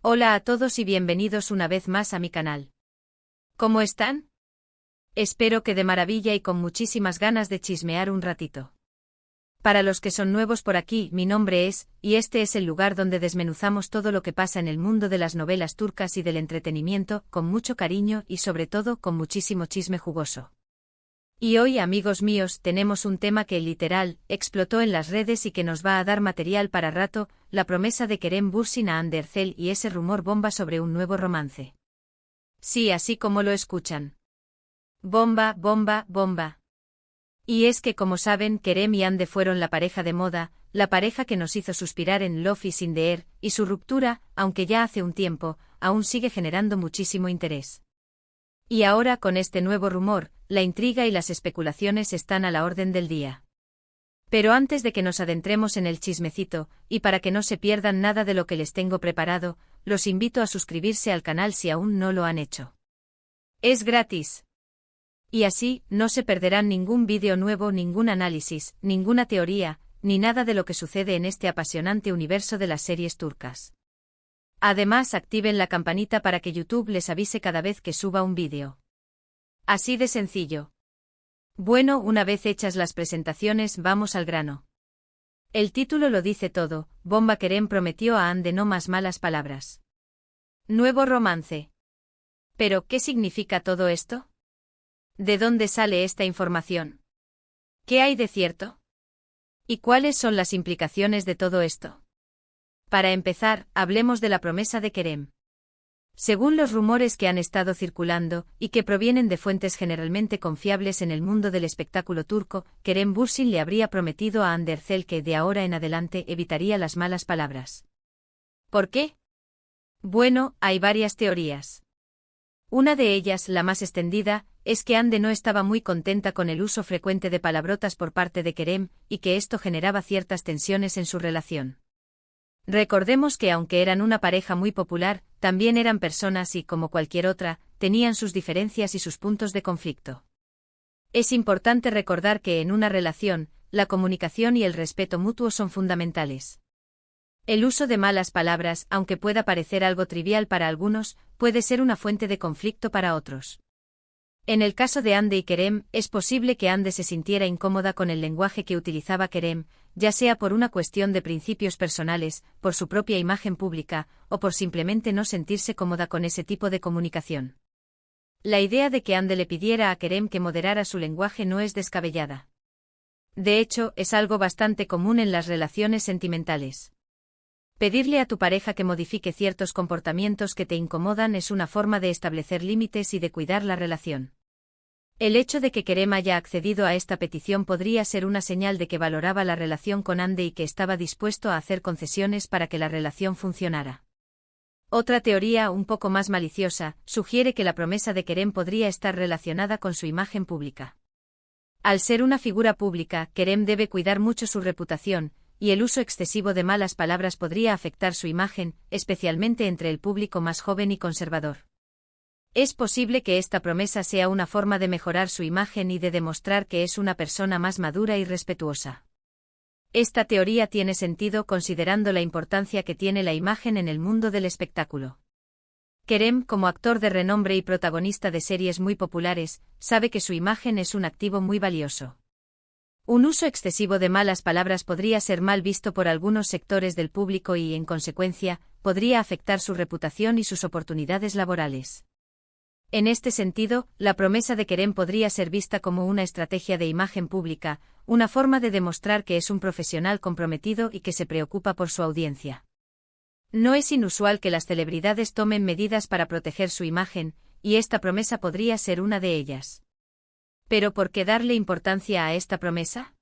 Hola a todos y bienvenidos una vez más a mi canal. ¿Cómo están? Espero que de maravilla y con muchísimas ganas de chismear un ratito. Para los que son nuevos por aquí, mi nombre es, y este es el lugar donde desmenuzamos todo lo que pasa en el mundo de las novelas turcas y del entretenimiento, con mucho cariño y sobre todo con muchísimo chisme jugoso. Y hoy, amigos míos, tenemos un tema que literal explotó en las redes y que nos va a dar material para rato, la promesa de Kerem Bürsin a Hande Erçel y ese rumor bomba sobre un nuevo romance. Sí, así como lo escuchan. Bomba, bomba, bomba. Y es que como saben, Kerem y Hande fueron la pareja de moda, la pareja que nos hizo suspirar en Love is in the Air, y su ruptura, aunque ya hace un tiempo, aún sigue generando muchísimo interés. Y ahora con este nuevo rumor, la intriga y las especulaciones están a la orden del día. Pero antes de que nos adentremos en el chismecito, y para que no se pierdan nada de lo que les tengo preparado, los invito a suscribirse al canal si aún no lo han hecho. Es gratis. Y así, no se perderán ningún vídeo nuevo, ningún análisis, ninguna teoría, ni nada de lo que sucede en este apasionante universo de las series turcas. Además, activen la campanita para que YouTube les avise cada vez que suba un vídeo. Así de sencillo. Bueno, una vez hechas las presentaciones, vamos al grano. El título lo dice todo, Bomba. Kerem prometió a Hande no más malas palabras. Nuevo romance. ¿Pero qué significa todo esto? ¿De dónde sale esta información? ¿Qué hay de cierto? ¿Y cuáles son las implicaciones de todo esto? Para empezar, hablemos de la promesa de Kerem. Según los rumores que han estado circulando, y que provienen de fuentes generalmente confiables en el mundo del espectáculo turco, Kerem Bürsin le habría prometido a Hande Erçel que de ahora en adelante evitaría las malas palabras. ¿Por qué? Bueno, hay varias teorías. Una de ellas, la más extendida, es que Hande no estaba muy contenta con el uso frecuente de palabrotas por parte de Kerem, y que esto generaba ciertas tensiones en su relación. Recordemos que aunque eran una pareja muy popular, también eran personas y, como cualquier otra, tenían sus diferencias y sus puntos de conflicto. Es importante recordar que en una relación, la comunicación y el respeto mutuo son fundamentales. El uso de malas palabras, aunque pueda parecer algo trivial para algunos, puede ser una fuente de conflicto para otros. En el caso de Hande y Kerem, es posible que Hande se sintiera incómoda con el lenguaje que utilizaba Kerem, ya sea por una cuestión de principios personales, por su propia imagen pública, o por simplemente no sentirse cómoda con ese tipo de comunicación. La idea de que Hande le pidiera a Kerem que moderara su lenguaje no es descabellada. De hecho, es algo bastante común en las relaciones sentimentales. Pedirle a tu pareja que modifique ciertos comportamientos que te incomodan es una forma de establecer límites y de cuidar la relación. El hecho de que Kerem haya accedido a esta petición podría ser una señal de que valoraba la relación con Hande y que estaba dispuesto a hacer concesiones para que la relación funcionara. Otra teoría, un poco más maliciosa, sugiere que la promesa de Kerem podría estar relacionada con su imagen pública. Al ser una figura pública, Kerem debe cuidar mucho su reputación, y el uso excesivo de malas palabras podría afectar su imagen, especialmente entre el público más joven y conservador. Es posible que esta promesa sea una forma de mejorar su imagen y de demostrar que es una persona más madura y respetuosa. Esta teoría tiene sentido considerando la importancia que tiene la imagen en el mundo del espectáculo. Kerem, como actor de renombre y protagonista de series muy populares, sabe que su imagen es un activo muy valioso. Un uso excesivo de malas palabras podría ser mal visto por algunos sectores del público y, en consecuencia, podría afectar su reputación y sus oportunidades laborales. En este sentido, la promesa de Kerem podría ser vista como una estrategia de imagen pública, una forma de demostrar que es un profesional comprometido y que se preocupa por su audiencia. No es inusual que las celebridades tomen medidas para proteger su imagen, y esta promesa podría ser una de ellas. ¿Pero por qué darle importancia a esta promesa?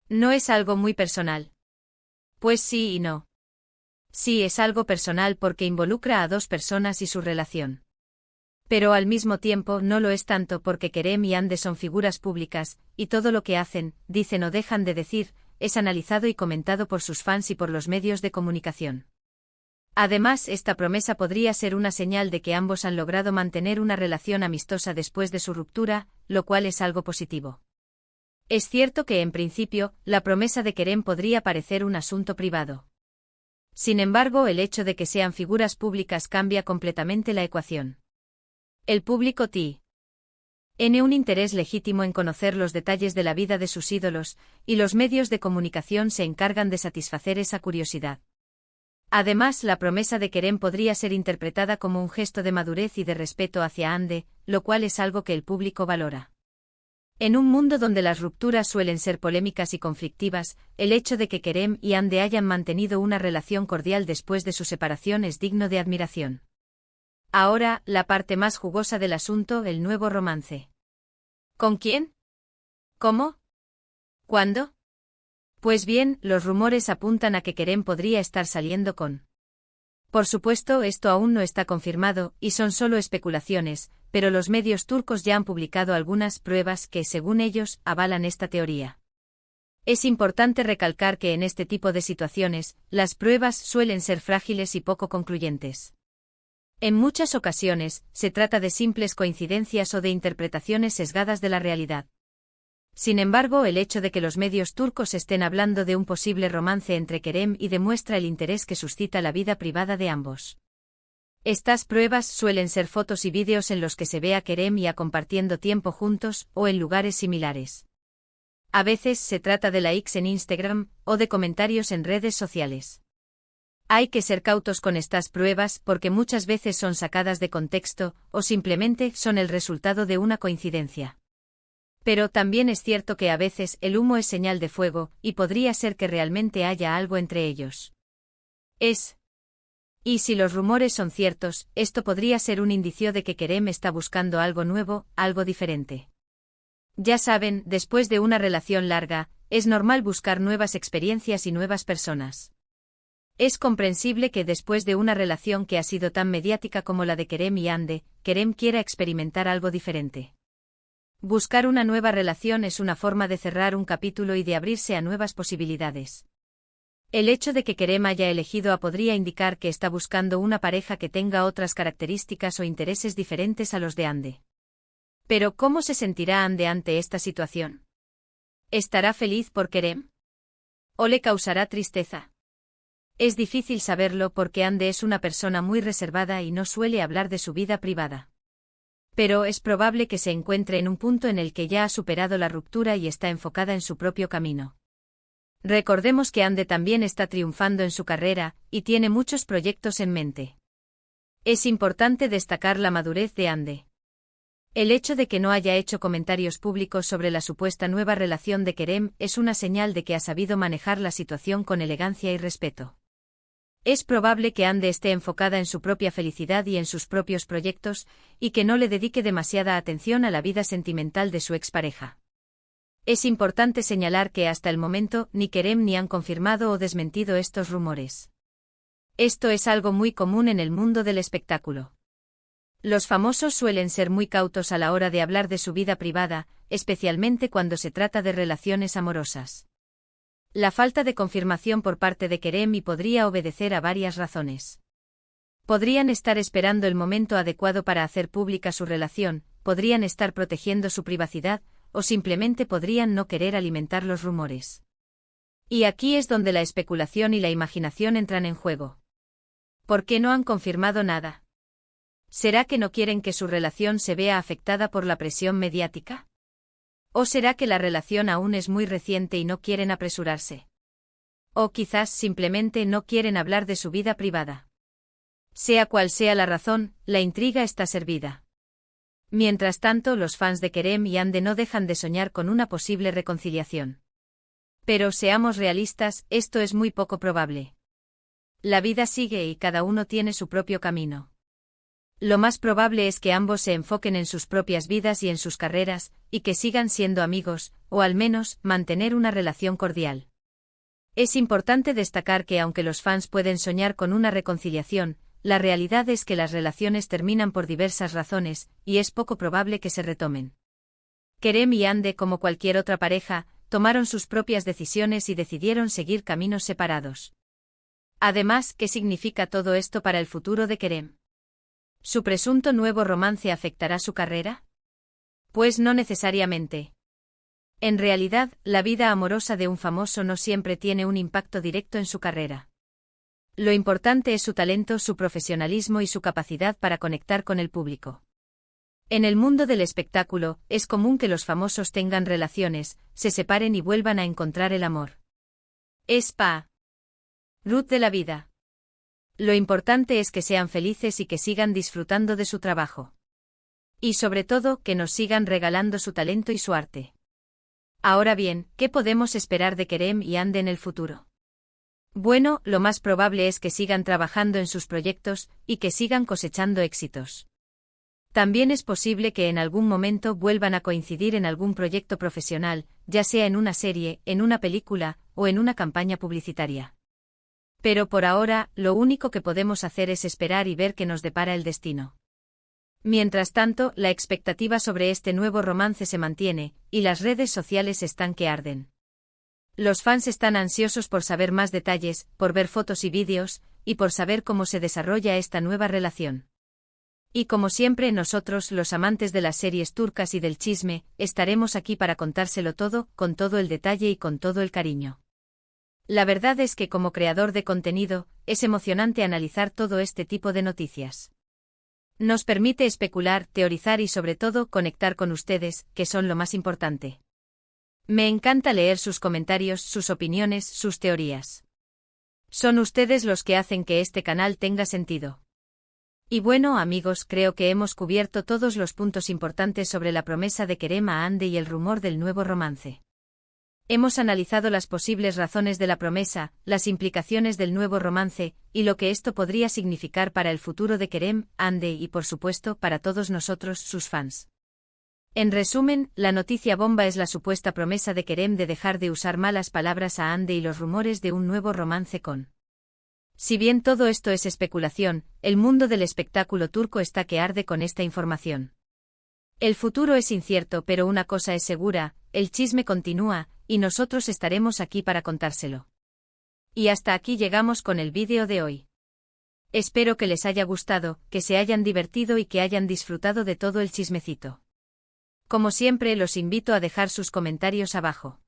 ¿No es algo muy personal? Pues sí y no. Sí, es algo personal porque involucra a dos personas y su relación. Pero al mismo tiempo no lo es tanto porque Kerem y Hande son figuras públicas, y todo lo que hacen, dicen o dejan de decir, es analizado y comentado por sus fans y por los medios de comunicación. Además, esta promesa podría ser una señal de que ambos han logrado mantener una relación amistosa después de su ruptura, lo cual es algo positivo. Es cierto que en principio, la promesa de Kerem podría parecer un asunto privado. Sin embargo, el hecho de que sean figuras públicas cambia completamente la ecuación. El público tiene un interés legítimo en conocer los detalles de la vida de sus ídolos, y los medios de comunicación se encargan de satisfacer esa curiosidad. Además, la promesa de Kerem podría ser interpretada como un gesto de madurez y de respeto hacia Hande, lo cual es algo que el público valora. En un mundo donde las rupturas suelen ser polémicas y conflictivas, el hecho de que Kerem y Hande hayan mantenido una relación cordial después de su separación es digno de admiración. Ahora, la parte más jugosa del asunto, el nuevo romance. ¿Con quién? ¿Cómo? ¿Cuándo? Pues bien, los rumores apuntan a que Kerem podría estar saliendo con. Por supuesto, esto aún no está confirmado, y son solo especulaciones, pero los medios turcos ya han publicado algunas pruebas que, según ellos, avalan esta teoría. Es importante recalcar que en este tipo de situaciones, las pruebas suelen ser frágiles y poco concluyentes. En muchas ocasiones, se trata de simples coincidencias o de interpretaciones sesgadas de la realidad. Sin embargo, el hecho de que los medios turcos estén hablando de un posible romance entre Kerem y demuestra el interés que suscita la vida privada de ambos. Estas pruebas suelen ser fotos y vídeos en los que se ve a Kerem y a compartiendo tiempo juntos, o en lugares similares. A veces se trata de likes en Instagram, o de comentarios en redes sociales. Hay que ser cautos con estas pruebas porque muchas veces son sacadas de contexto, o simplemente son el resultado de una coincidencia. Pero también es cierto que a veces el humo es señal de fuego, y podría ser que realmente haya algo entre ellos. Y si los rumores son ciertos, esto podría ser un indicio de que Kerem está buscando algo nuevo, algo diferente. Ya saben, después de una relación larga, es normal buscar nuevas experiencias y nuevas personas. Es comprensible que después de una relación que ha sido tan mediática como la de Kerem y Hande, Kerem quiera experimentar algo diferente. Buscar una nueva relación es una forma de cerrar un capítulo y de abrirse a nuevas posibilidades. El hecho de que Kerem haya elegido a podría indicar que está buscando una pareja que tenga otras características o intereses diferentes a los de Hande. Pero ¿cómo se sentirá Hande ante esta situación? ¿Estará feliz por Kerem? ¿O le causará tristeza? Es difícil saberlo porque Hande es una persona muy reservada y no suele hablar de su vida privada. Pero es probable que se encuentre en un punto en el que ya ha superado la ruptura y está enfocada en su propio camino. Recordemos que Hande también está triunfando en su carrera, y tiene muchos proyectos en mente. Es importante destacar la madurez de Hande. El hecho de que no haya hecho comentarios públicos sobre la supuesta nueva relación de Kerem es una señal de que ha sabido manejar la situación con elegancia y respeto. Es probable que Hande esté enfocada en su propia felicidad y en sus propios proyectos, y que no le dedique demasiada atención a la vida sentimental de su expareja. Es importante señalar que hasta el momento ni Kerem ni han confirmado o desmentido estos rumores. Esto es algo muy común en el mundo del espectáculo. Los famosos suelen ser muy cautos a la hora de hablar de su vida privada, especialmente cuando se trata de relaciones amorosas. La falta de confirmación por parte de Kerem podría obedecer a varias razones. Podrían estar esperando el momento adecuado para hacer pública su relación, podrían estar protegiendo su privacidad, o simplemente podrían no querer alimentar los rumores. Y aquí es donde la especulación y la imaginación entran en juego. ¿Por qué no han confirmado nada? ¿Será que no quieren que su relación se vea afectada por la presión mediática? ¿O será que la relación aún es muy reciente y no quieren apresurarse? O quizás simplemente no quieren hablar de su vida privada. Sea cual sea la razón, la intriga está servida. Mientras tanto, los fans de Kerem y Hande no dejan de soñar con una posible reconciliación. Pero seamos realistas, esto es muy poco probable. La vida sigue y cada uno tiene su propio camino. Lo más probable es que ambos se enfoquen en sus propias vidas y en sus carreras, y que sigan siendo amigos, o al menos, mantener una relación cordial. Es importante destacar que aunque los fans pueden soñar con una reconciliación, la realidad es que las relaciones terminan por diversas razones, y es poco probable que se retomen. Kerem y Hande, como cualquier otra pareja, tomaron sus propias decisiones y decidieron seguir caminos separados. Además, ¿qué significa todo esto para el futuro de Kerem? ¿Su presunto nuevo romance afectará su carrera? Pues no necesariamente. En realidad, la vida amorosa de un famoso no siempre tiene un impacto directo en su carrera. Lo importante es su talento, su profesionalismo y su capacidad para conectar con el público. En el mundo del espectáculo, es común que los famosos tengan relaciones, se separen y vuelvan a encontrar el amor. Es Ruth de la vida. Lo importante es que sean felices y que sigan disfrutando de su trabajo. Y sobre todo, que nos sigan regalando su talento y su arte. Ahora bien, ¿qué podemos esperar de Kerem y Hande en el futuro? Bueno, lo más probable es que sigan trabajando en sus proyectos, y que sigan cosechando éxitos. También es posible que en algún momento vuelvan a coincidir en algún proyecto profesional, ya sea en una serie, en una película, o en una campaña publicitaria. Pero por ahora, lo único que podemos hacer es esperar y ver qué nos depara el destino. Mientras tanto, la expectativa sobre este nuevo romance se mantiene, y las redes sociales están que arden. Los fans están ansiosos por saber más detalles, por ver fotos y vídeos, y por saber cómo se desarrolla esta nueva relación. Y como siempre nosotros, los amantes de las series turcas y del chisme, estaremos aquí para contárselo todo, con todo el detalle y con todo el cariño. La verdad es que como creador de contenido, es emocionante analizar todo este tipo de noticias. Nos permite especular, teorizar y sobre todo conectar con ustedes, que son lo más importante. Me encanta leer sus comentarios, sus opiniones, sus teorías. Son ustedes los que hacen que este canal tenga sentido. Y bueno amigos, creo que hemos cubierto todos los puntos importantes sobre la promesa de Kerem a Hande y el rumor del nuevo romance. Hemos analizado las posibles razones de la promesa, las implicaciones del nuevo romance, y lo que esto podría significar para el futuro de Kerem, Hande y por supuesto para todos nosotros, sus fans. En resumen, la noticia bomba es la supuesta promesa de Kerem de dejar de usar malas palabras a Hande y los rumores de un nuevo romance con. Si bien todo esto es especulación, el mundo del espectáculo turco está que arde con esta información. El futuro es incierto, pero una cosa es segura, el chisme continúa, y nosotros estaremos aquí para contárselo. Y hasta aquí llegamos con el vídeo de hoy. Espero que les haya gustado, que se hayan divertido y que hayan disfrutado de todo el chismecito. Como siempre, los invito a dejar sus comentarios abajo.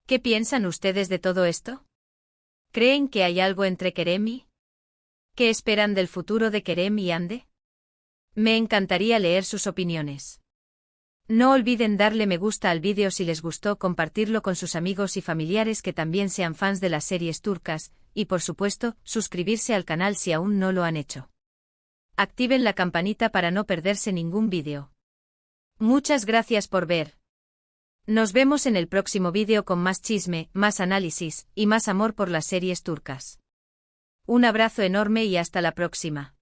¿Qué piensan ustedes de todo esto? ¿Creen que hay algo entre Kerem y? ¿Qué esperan del futuro de Kerem y Hande? Me encantaría leer sus opiniones. No olviden darle me gusta al vídeo si les gustó, compartirlo con sus amigos y familiares que también sean fans de las series turcas, y por supuesto, suscribirse al canal si aún no lo han hecho. Activen la campanita para no perderse ningún vídeo. Muchas gracias por ver. Nos vemos en el próximo vídeo con más chisme, más análisis, y más amor por las series turcas. Un abrazo enorme y hasta la próxima.